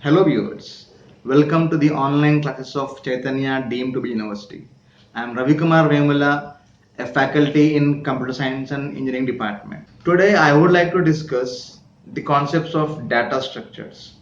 Hello viewers, welcome to the online classes of Chaitanya deemed to be university. I am Ravikumar Vemula, a faculty in Computer Science and Engineering department. Today I would like to discuss the concepts of data structures.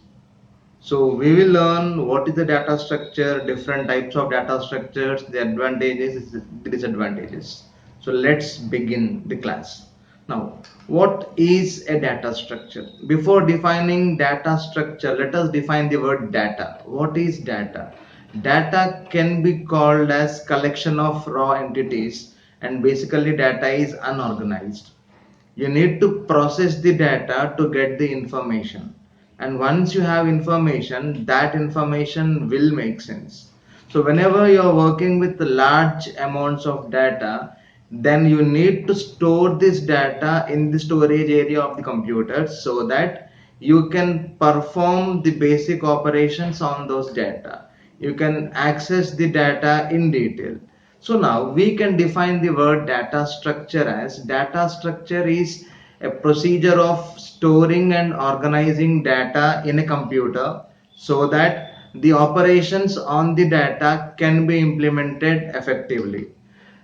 So we will learn what is the data structure, different types of data structures, the advantages, the disadvantages. So let's begin the class. Now, what is a data structure? Before defining data structure, let us define the word data. What is data? Data can be called as collection of raw entities, and basically data is unorganized. You need to process the data to get the information, and once you have information, that information will make sense. So whenever you are working with large amounts of data, then you need to store this data in the storage area of the computer so that you can perform the basic operations on those data. You can access the data in detail. So now we can define the word data structure as data structure is a procedure of storing and organizing data in a computer so that the operations on the data can be implemented effectively.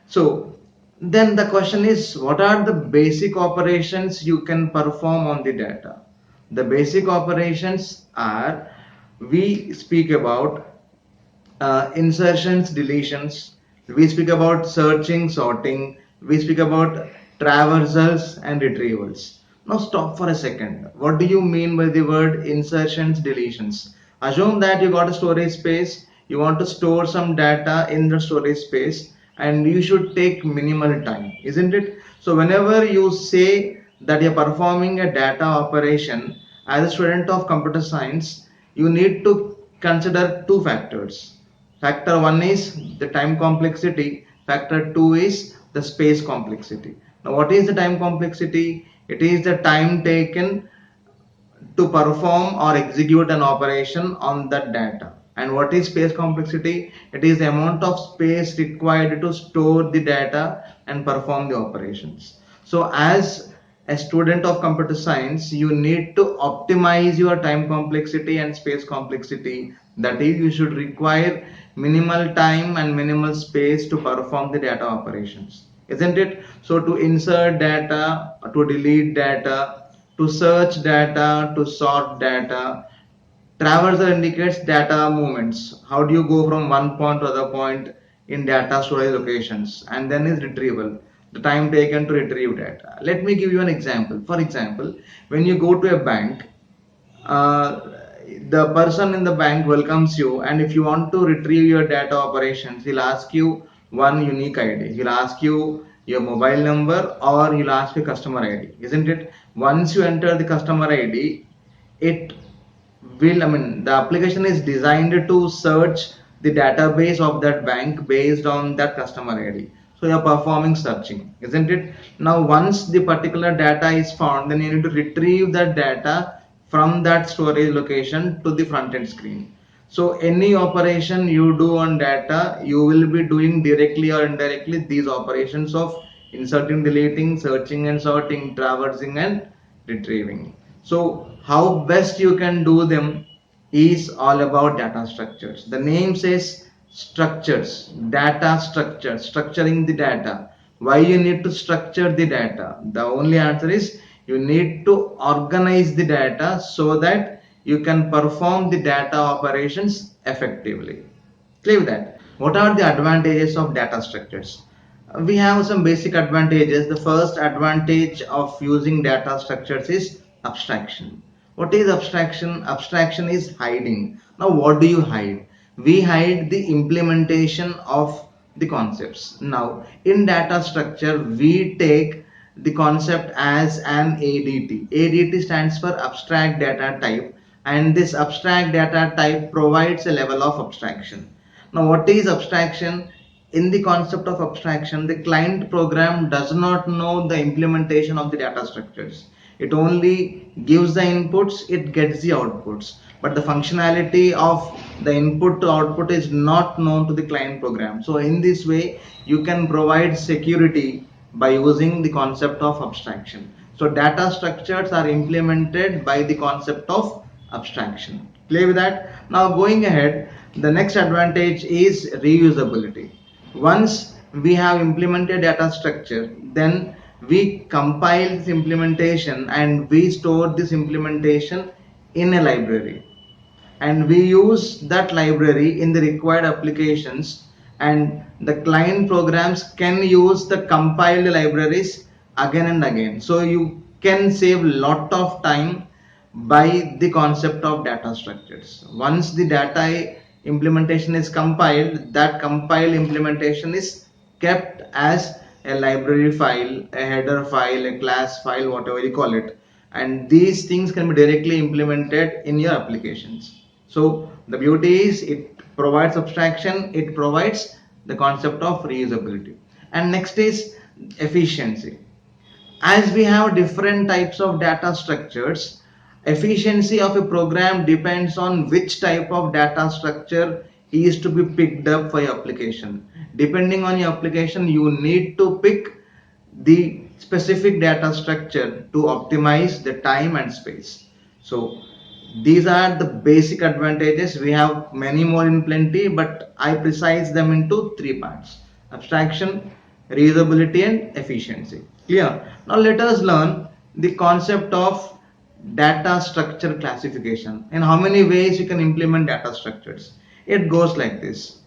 So then the question is, what are the basic operations you can perform on the data? The basic operations are, we speak about insertions, deletions, we speak about searching, sorting, we speak about traversals and retrievals. Now stop for a second. What do you mean by the word insertions, deletions? Assume that you got a storage space, you want to store some data in the storage space, and you should take minimal time, isn't it? So whenever you say that you're performing a data operation as a student of computer science, you need to consider two factors. Factor 1 is the time complexity, factor 2 is the space complexity. Now what is the time complexity? It is the time taken to perform or execute an operation on that data. And what is space complexity? It is the amount of space required to store the data and perform the operations. So as a student of computer science, you need to optimize your time complexity and space complexity. That is, you should require minimal time and minimal space to perform the data operations, isn't it? So to insert data, to delete data, to search data, to sort data. Traversal indicates data movements. How do you go from one point to other point in data storage locations? And then is retrieval, the time taken to retrieve data. Let me give you an example. For example, when you go to a bank, uh, the person in the bank welcomes you, and if you want to retrieve your data operations, he'll ask you one unique ID. He'll ask you your mobile number, or he'll ask you customer ID, isn't it? Once you enter the customer ID, it will, I mean, the application is designed to search the database of that bank based on that customer ID. So you're performing searching, isn't it? Now once the particular data is found, then you need to retrieve that data from that storage location to the front end screen. So any operation you do on data, you will be doing directly or indirectly these operations of inserting, deleting, searching and sorting, traversing and retrieving. So how best you can do them is all about data structures. The name says structures, data structures, structuring the data. Why you need to structure the data? The only answer is you need to organize the data so that you can perform the data operations effectively. Clear that? What are the advantages of data structures? We have some basic advantages. The first advantage of using data structures is abstraction. What is abstraction? Abstraction is hiding. Now what do you hide? We hide the implementation of the concepts. Now in data structure, we take the concept as an ADT. ADT stands for abstract data type, and this abstract data type provides a level of abstraction. Now what is abstraction? In the concept of abstraction, the client program does not know the implementation of the data structures. It only gives the inputs, it gets the outputs, but the functionality of the input to output is not known to the client program. So in this way you can provide security by using the concept of abstraction. So data structures are implemented by the concept of abstraction. Clear with that? Now going ahead, the next advantage is reusability. Once we have implemented data structure, then we compile this implementation and we store this implementation in a library, and we use that library in the required applications, and the client programs can use the compiled libraries again and again. So you can save lot of time by the concept of data structures. Once the data implementation is compiled, that compiled implementation is kept as a library file, a header file, a class file, whatever you call it, and these things can be directly implemented in your applications. So the beauty is it provides abstraction, it provides the concept of reusability. And next is efficiency. As we have different types of data structures, efficiency of a program depends on which type of data structure is to be picked up for your application. Depending on your application, you need to pick the specific data structure to optimize the time and space. So these are the basic advantages. We have many more in plenty, but I precise them into three parts: abstraction, reusability, and efficiency. Clear? Now let us learn the concept of data structure classification and how many ways you can implement data structures. It goes like this.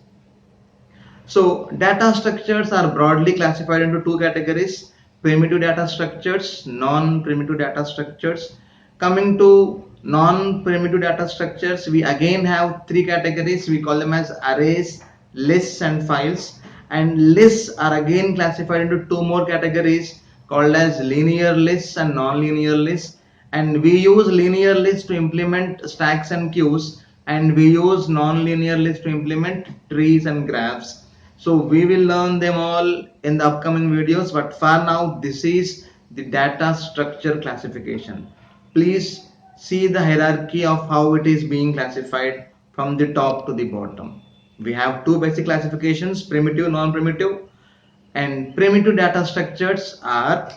So data structures are broadly classified into two categories: primitive data structures, non-primitive data structures. Coming to non-primitive data structures, we again have three categories. We call them as arrays, lists, and files. And lists are again classified into two more categories called as linear lists and non-linear lists. And we use linear lists to implement stacks and queues, and we use non-linear lists to implement trees and graphs. So we will learn them all in the upcoming videos, but for now this is the data structure classification. Please see the hierarchy of how it is being classified from the top to the bottom. We have two basic classifications: primitive, non-primitive. And primitive data structures are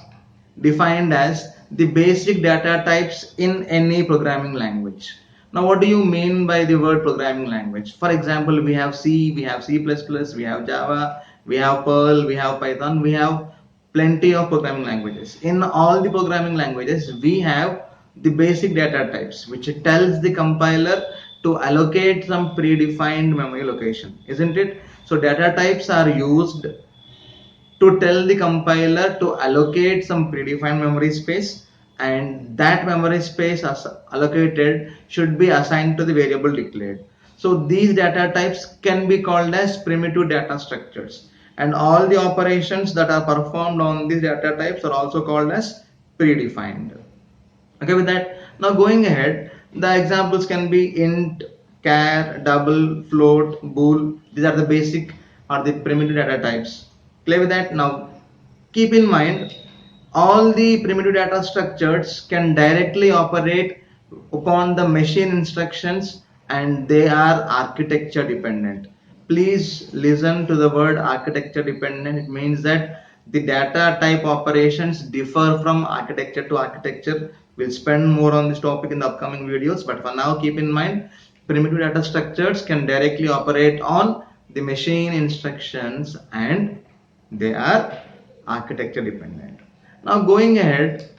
defined as the basic data types in any programming language. Now what do you mean by the word programming language? For example, we have C, we have C++, we have Java, we have Perl, we have Python, we have plenty of programming languages. In all the programming languages, we have the basic data types, which tells the compiler to allocate some predefined memory location, isn't it? So data types are used to tell the compiler to allocate some predefined memory space, and that memory space as allocated should be assigned to the variable declared. So these data types can be called as primitive data structures, and all the operations that are performed on these data types are also called as predefined. Okay with that? Now going ahead, the examples can be int, char, double, float, bool. These are the basic or the primitive data types. Play with that. Now keep in mind, all the primitive data structures can directly operate upon the machine instructions, and they are architecture dependent. Please listen to the word architecture dependent. It means that the data type operations differ from architecture to architecture. We'll spend more on this topic in the upcoming videos, but for now keep in mind, primitive data structures can directly operate on the machine instructions, and they are architecture dependent. Now going ahead,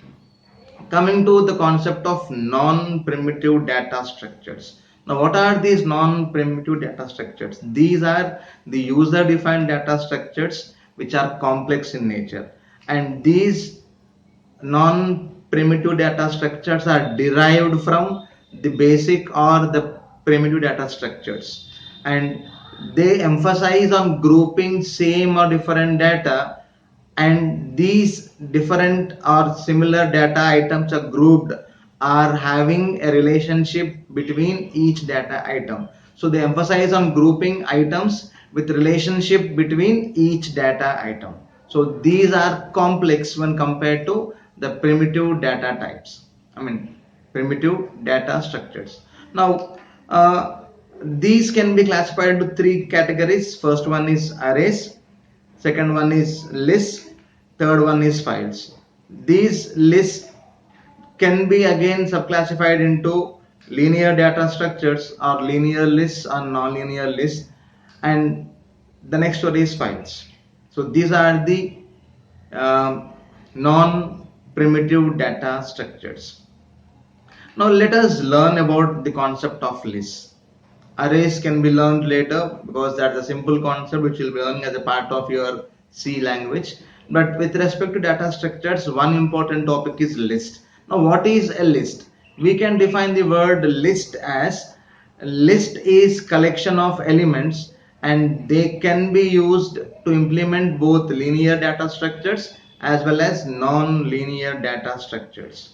coming to the concept of non-primitive data structures. Now what are these non-primitive data structures? These are the user defined data structures which are complex in nature, and these non-primitive data structures are derived from the basic or the primitive data structures, and they emphasize on grouping same or different data, and these different or similar data items are grouped are having a relationship between each data item. So they emphasize on grouping items with relationship between each data item. So these are complex when compared to the primitive data types, primitive data structures. Now these can be classified into three categories. First one is arrays, second one is lists, third one is files. These lists can be again subclassified into linear data structures or linear lists or non-linear lists, and the next one is files. So these are the non-primitive data structures. Now let us learn about the concept of lists. Arrays can be learned later because that's a simple concept which you'll be learning as a part of your C language. But with respect to data structures, one important topic is list. Now what is a list? We can define the word list as list is collection of elements, and they can be used to implement both linear data structures as well as non-linear data structures.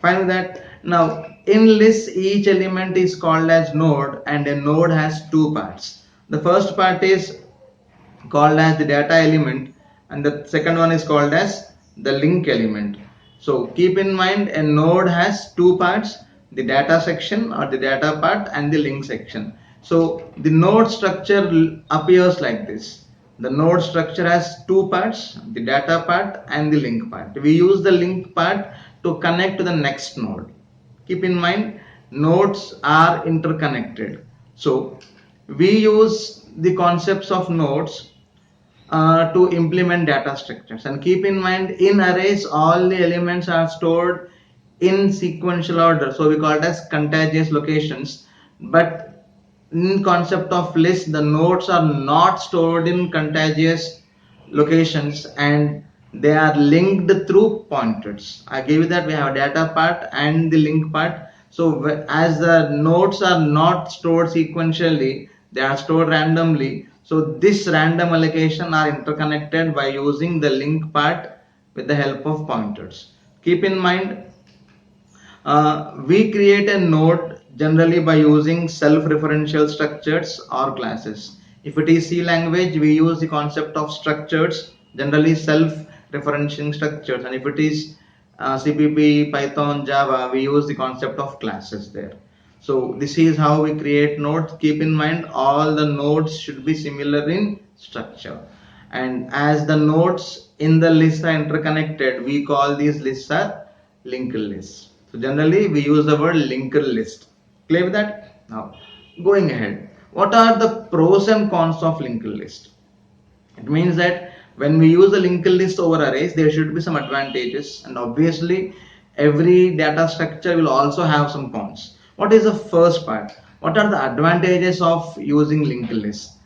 Fine with that. Now in list, each element is called as node, and a node has two parts. The first part is called as the data element, and the second one is called as the link element. So keep in mind, a node has two parts: the data section or the data part and the link section. So the node structure appears like this. The node structure has two parts: the data part and the link part. We use the link part to connect to the next node. Keep in mind, nodes are interconnected. So we use the concepts of nodes to implement data structures. And keep in mind, in arrays all the elements are stored in sequential order, so we call it as contiguous locations. But in concept of list, the nodes are not stored in contiguous locations, and they are linked through pointers. I gave you that we have a data part and the link part. So as the nodes are not stored sequentially, they are stored randomly. So this random allocation are interconnected by using the link part with the help of pointers. Keep in mind, we create a node generally by using self-referential structures or classes. If it is C language, we use the concept of structures, generally self-referencing structures, and if it is CPP, Python, Java, we use the concept of classes there. So this is how we create nodes. Keep in mind, all the nodes should be similar in structure, and as the nodes in the list are interconnected, we call these lists are linked lists. So generally we use the word linked list. Clear with that? Now going ahead, what are the pros and cons of linked list? It means that when we use a linked list over arrays, there should be some advantages, and obviously every data structure will also have some cons. What is the first part? What are the advantages of using linked list?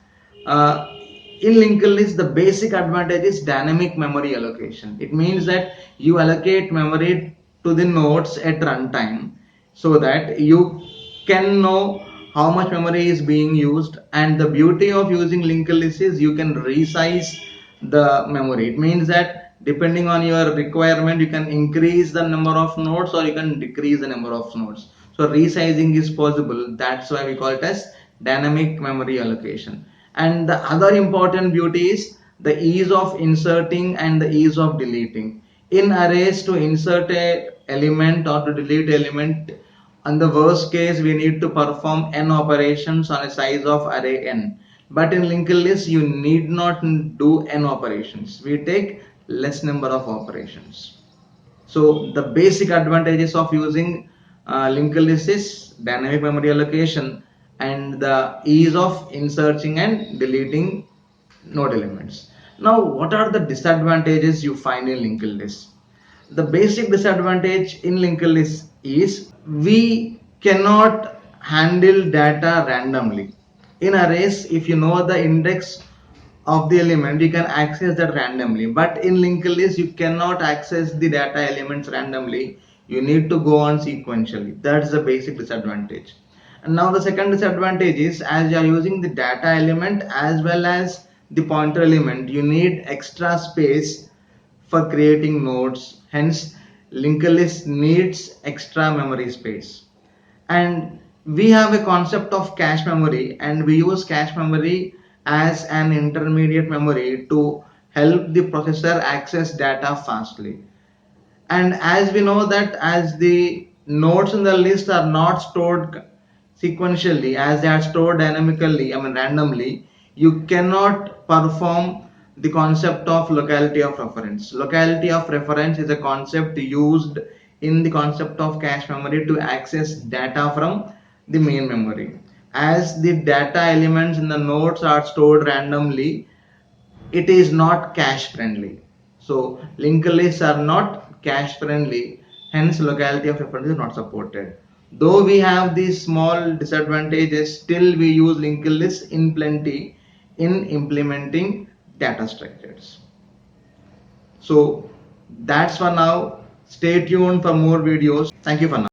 uh, in linked list, the basic advantage is dynamic memory allocation. It means that you allocate memory to the nodes at runtime, so that you can know how much memory is being used. And the beauty of using linked list is you can resize the memory. It means that depending on your requirement, you can increase the number of nodes or you can decrease the number of nodes. So resizing is possible. That's why we call it as dynamic memory allocation. And the other important beauty is the ease of inserting and the ease of deleting. In arrays, to insert a element or to delete element, on the worst case we need to perform n operations on a size of array n. But in linked list you need not do n operations. We take less number of operations. So the basic advantages of using linked list is dynamic memory allocation and the ease of inserting and deleting node elements. Now, what are the disadvantages you find in linked list? The basic disadvantage in linked list is we cannot handle data randomly. In arrays, if you know the index of the element, you can access that randomly, but in linked list you cannot access the data elements randomly. You need to go on sequentially. That's the basic disadvantage. And now the second disadvantage is, as you are using the data element as well as the pointer element, you need extra space for creating nodes. Hence linked list needs extra memory space. And we have a concept of cache memory, and we use cache memory as an intermediate memory to help the processor access data fastly. And as we know that as the nodes in the list are not stored sequentially, as they are stored dynamically, randomly, you cannot perform the concept of locality of reference. Locality of reference is a concept used in the concept of cache memory to access data from the main memory. As the data elements in the nodes are stored randomly, it is not cache friendly. So linked lists are not cache friendly, hence locality of reference is not supported. Though we have these small disadvantages, still we use linked lists in plenty in implementing data structures. So that's for now. Stay tuned for more videos. Thank you for now.